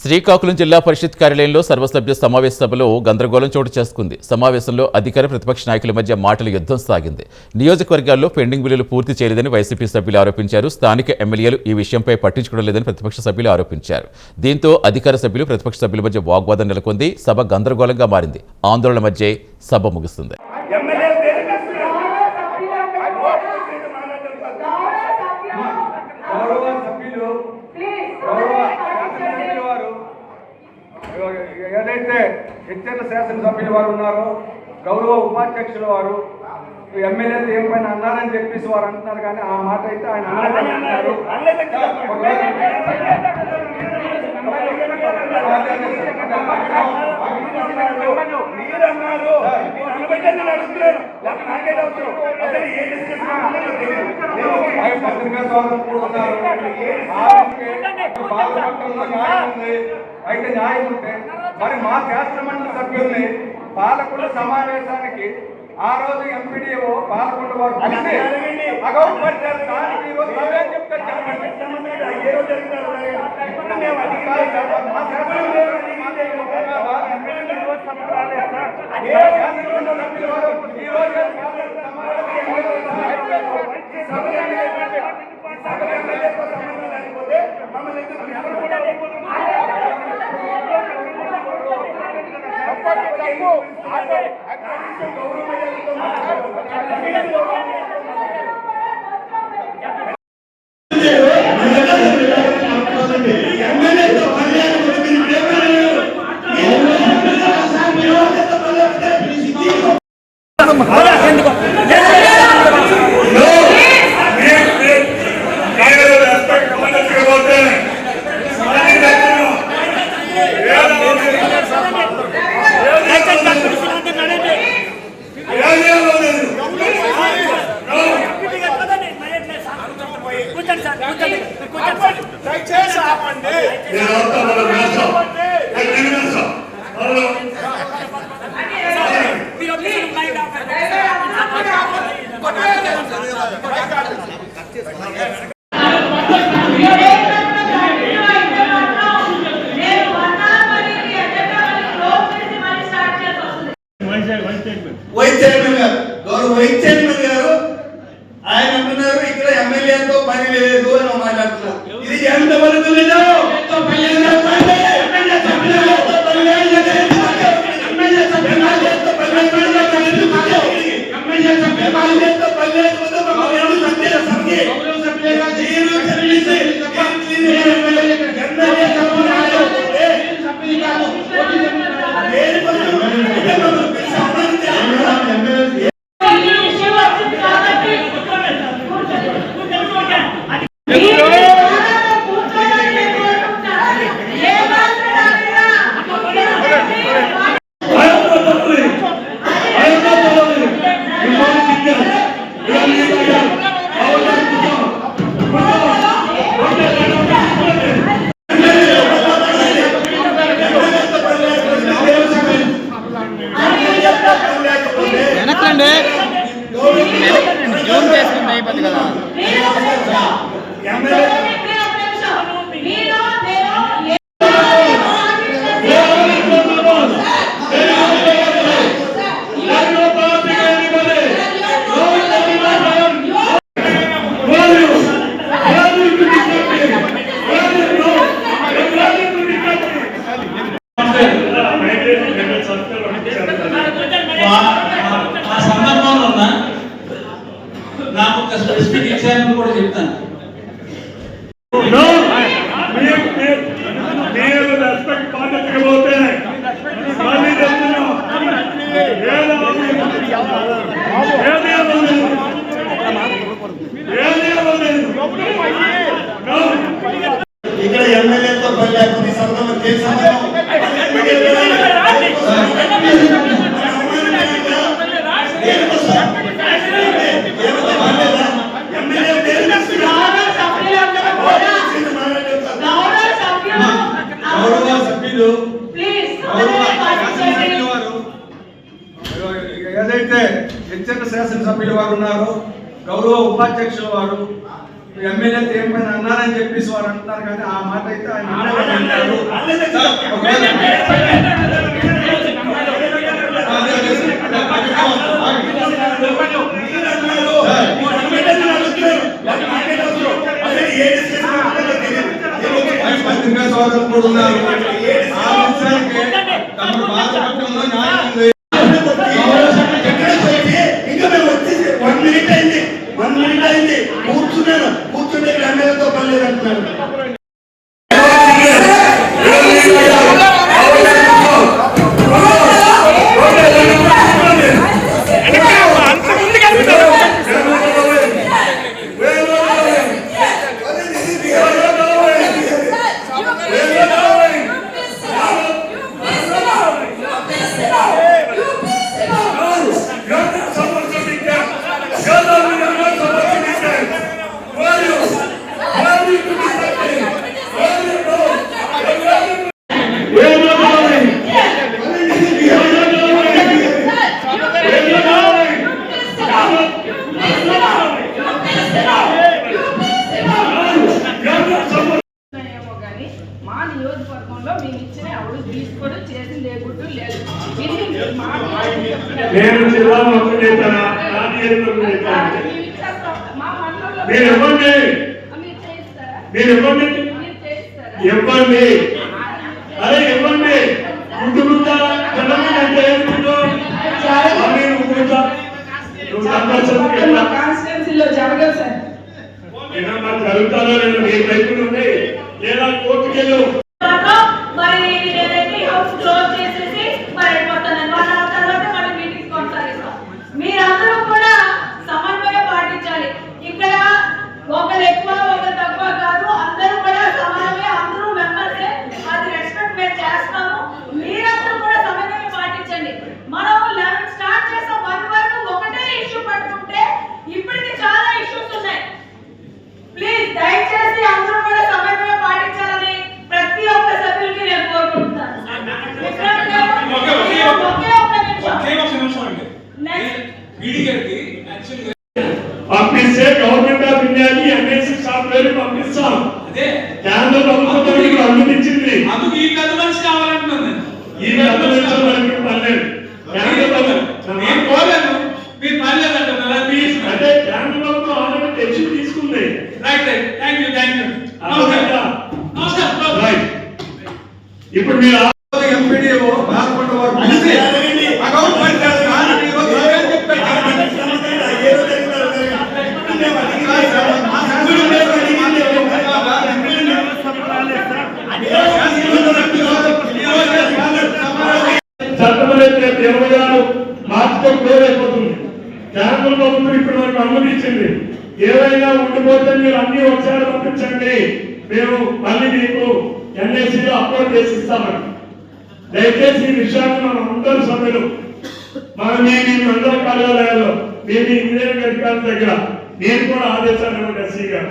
శ్రీకాకుళం జిల్లా పరిషత్ కార్యాలయంలో సర్వసభ్య సమావేశ సభలో గందరగోళం చోటు చేసుకుంది. సమావేశంలో అధికార ప్రతిపక్ష నాయకుల మధ్య మాటల యుద్ధం సాగింది. నియోజకవర్గాల్లో పెండింగ్ బిల్లులు పూర్తి చేయలేదని వైసీపీ సభ్యులు ఆరోపించారు. స్థానిక ఎమ్మెల్యేలు ఈ విషయంపై పట్టించుకోవడం లేదని ప్రతిపక్ష సభ్యులు ఆరోపించారు. దీంతో అధికార సభ్యులు ప్రతిపక్ష సభ్యుల మధ్య వాగ్వాదం నెలకొంది. సభ గందరగోళంగా మారింది. ఆందోళన మధ్య సభ ముగుస్తుంది. ఏదైతే హెచ్చరిక శాసనసభ్యులు వారు ఉన్నారో, గౌరవ ఉపాధ్యక్షుల వారు ఎమ్మెల్యేలు ఏమైనా అన్నారని చెప్పేసి వారు అంటున్నారు. కానీ ఆ మాట అయితే ఆయన అన్నారు. అయితే న్యాయం ఉంటే మరి మా శాసనమండలి సభ్యుల్ని పాలకొండ సమావేశానికి ఆ రోజు ఎంపీడీఓ పాలకొండ వారు ఆయన అంటున్నారు ఇక్కడ ఎమ్మెల్యేతో పని లేదు అని మాట్లాడుతున్నారు. ఇది ఎంతవరకు ఆ సందర్భంలో నాకు ఒక స్పెసిఫిక్ ఎగ్జాంపుల్ కూడా చెప్తాను. ఇక్కడ ఎమ్మెల్యేతో పని లేకుండా సందర్భం ఏదైతే హెచ్చరిక శాసనసభ్యులు వారు ఉన్నారో, గౌరవ ఉపాధ్యక్షుల వారు ఎమ్మెల్యేలు ఏమైనా అన్నారని చెప్పేసి వారు అంటున్నారు. కానీ ఆ మాట అయితే ఆయన కూడా ఉన్నారు. ఆ విషయానికి తమరు బాధపడటంలో న్యాయం ఉంది. ఇంకా మేము వచ్చేసి 1 minute అయింది కూర్చుంటే ఎమ్మెల్యేతో పని లేదంటున్నారు. నేను జిల్లాలో చేస్తానా మీరు ఇవ్వండి ఇవ్వండి అరే ఇవ్వండి కుటుంబా అంటే జరుగుతారో లేదా మీ రైతులు ఉన్నాయి లేదా కోర్టుకి వెళ్ళు. మీరందరూ కూడా సమన్వయం పాటించాలి. ఇక్కడ ఒకరు ఎక్కువ ఒకరు తక్కువ కాదు, అందరూ కూడా సమానమే, అందరూ మెంబర్సే. అది రెస్పెక్ట్ మేము చేస్తాము. మీరందరూ కూడా సమన్వయం పాటించండి. మనం 11 స్టార్ట్ చేసాం, 1 వరకు ఒకటే ఇష్యూ పట్టుకుంటే ఇప్పటికి చాలా ఇష్యూస్ ఉన్నాయి. ప్లీజ్ దయచేసి అందరూ కూడా సమన్వయం పాటించాలని ప్రతి ఒక్క సభ్యులకి నేను కోరుకుంటున్నాను. పంపిస్తే గవర్నమెంట్ ఆఫ్ ఇండియాకి ఎన్ఐసి సాఫ్ట్వేర్ పంపిస్తాం. అదే కేంద్ర ప్రభుత్వం అనుమతించింది. అందుకు ఈ పెద్ద మనిషి కావాలంటున్నాను. ఈ పెద్ద మనిషి పర్లేదు. నేను కోరాను, మీరు పర్లేదంటున్నారా? అంటే కేంద్ర ప్రభుత్వం ఆల్రెడీ డెసిషన్ తీసుకుంది. Right right, thank you. Right. ఇప్పుడు మీరు ఎంపీడీఓ బాధపడ్డ వారు చట్టమనేది 26 మార్చితో క్లోజ్ అయిపోతుంది. కేంద్ర ప్రభుత్వం ఇప్పుడు మనకు అనుమతించింది. ఏవైనా ఉండిపోతే మీరు అన్ని ఒకసారి పంపించండి, మేము మళ్ళీ మీకు ఎన్ఐసిలో అప్లోడ్ చేసి ఇస్తామని. దయచేసి ఈ విషయాన్ని మనం అందరూ సభ్యులు మీ మండల కార్యాలయాల్లో మీ ఇంజనీరింగ్ అధికారుల దగ్గర నేను కూడా ఆదేశాలు ఇవ్వండి. ఎస్సీ గారు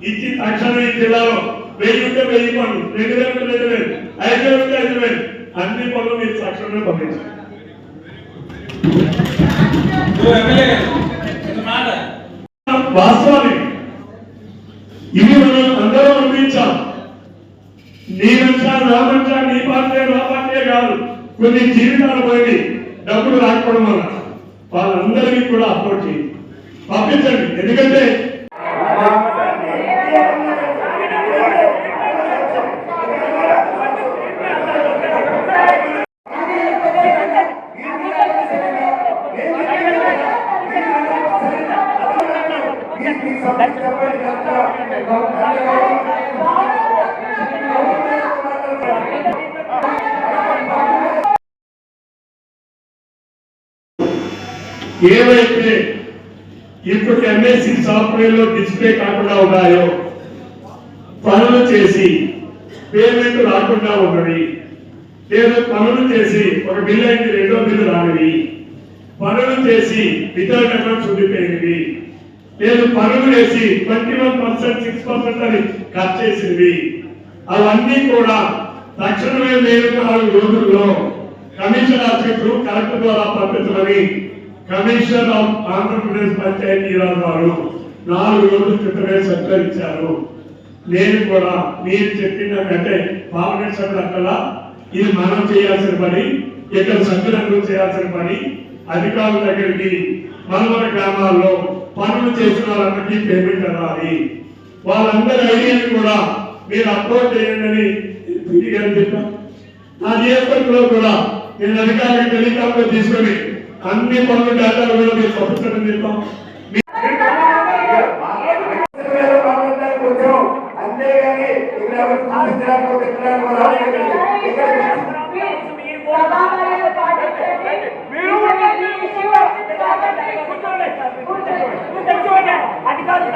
ఇచ్చి తక్షణమే ఈ జిల్లాలో 1000 ఉంటే 1000 పనులు, 2000 ఉంటే 2000, 5000 ఉంటే 5000 అన్ని పనులు మీరు తక్షణమే పంపించండి. వాస్తవాన్ని ఇవి మనం అందరూ అనుభవించాం. నీ వంశా నా వంశా నీ పార్టీ నా పార్టీ కాదు, కొన్ని జీవితాలు పోయి డబ్బులు రాకపోవడం వల్ల వాళ్ళందరికీ కూడా అప్లోడ్ చేయండి, పంపించండి. ఎందుకంటే ఏవైతే ఇప్పుడు ఎంఎస్సి సాఫ్ట్వేర్ లో డిస్ప్లే కాకుండా ఉన్నాయో, పనులు చేసి పేమెంట్ రాకుండా ఉన్నవి, లేదా పనులు చేసి ఒక బిల్లు అయితే 2వ బిల్లు రానివి, పనులు చేసి వితౌట్ అకౌంట్స్ ఉండిపోయినవి, లేదు పనులు చేసి 21%, 6% అని కట్ చేసినవి, అవన్నీ కూడా తక్షణమే 4 రోజుల్లో కమిషన్ ఆఫీసర్ కలెక్టర్ ద్వారా పంపించమని కమిషనర్ ఆఫ్ ఆంధ్రప్రదేశ్ పంచాయతీరాజ్ వారు 4 రోజుల క్రితమే సర్కులర్ ఇచ్చారు. నేను కూడా మీరు చెప్పినట్టే పార్లమెంట్ సభ్యులకల్లా ఇది మనం చేయాల్సిన పని, ఇక్కడ సభ్యులందరూ చేయాల్సిన పని. అధికారుల దగ్గరికి మన గ్రామాల్లో పనులు చేసిన వాళ్ళందరికీ పేమెంట్ అవ్వాలి. వాళ్ళందరి ఐడియాని కూడా మీరు అప్లోడ్ చేయండి అని పీడి గారు చెప్పాను. నా నియోజకవర్గంలో కూడా నేను అధికారులకు టెలికాంలో తీసుకొని అన్ని పనుల డేటాలు కూడా మీరు పంపించడం చెప్పాం. అంతేగాని ఇక్కడ చూపించడానికి సభామర్యాద పాటించండి. మీరు అధికారులు